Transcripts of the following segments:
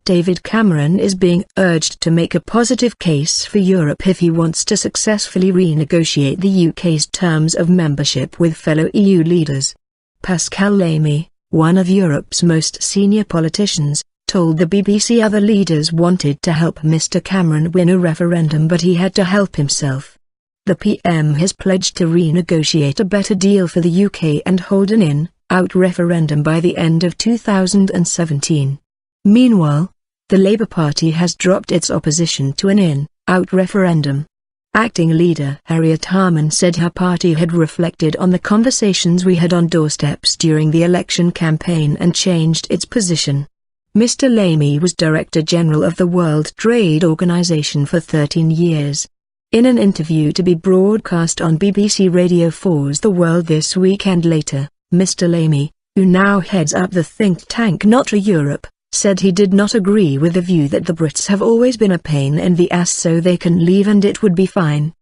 David Cameron is being urged to make a positive case for Europe if he wants to successfully renegotiate the UK's terms of membership with fellow EU leaders. Pascal Lamy, one of Europe's most senior politicians, told the BBC other leaders wanted to help Mr Cameron win a referendum, but he had to help himself. The PM has pledged to renegotiate a better deal for the UK and hold an in-out referendum by the end of 2017. Meanwhile, the Labour Party has dropped its opposition to an in-out referendum. Acting leader Harriet Harman said her party had reflected on the conversations we had on doorsteps during the election campaign and changed its position. Mr Lamy was Director General of the World Trade Organization for 13 years. In an interview to be broadcast on BBC Radio 4's The World this weekend later, Mr Lamy, who now heads up the think tank Not for Europe, said he did not agree with the view that the Brits have always been a pain in the ass so they can leave and it would be fine.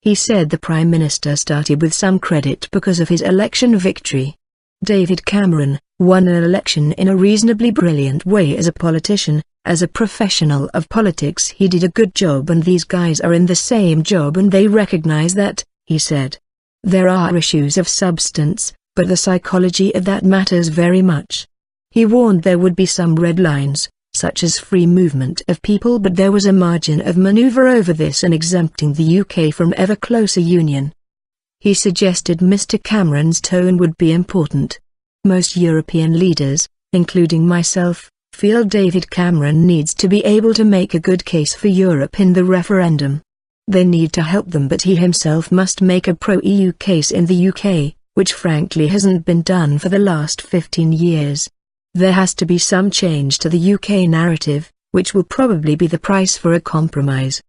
He said the Prime Minister started with some credit because of his election victory. David Cameron won an election in a reasonably brilliant way as a politician. As a professional of politics he did a good job, and these guys are in the same job and they recognize that, he said. There are issues of substance, but the psychology of that matters very much. He warned there would be some red lines, such as free movement of people, but there was a margin of maneuver over this and exempting the UK from ever closer union. He suggested Mr Cameron's tone would be important. Most European leaders, including myself, feel David Cameron needs to be able to make a good case for Europe in the referendum. They need to help them, but he himself must make a pro-EU case in the UK, which frankly hasn't been done for the last 15 years. There has to be some change to the UK narrative, which will probably be the price for a compromise.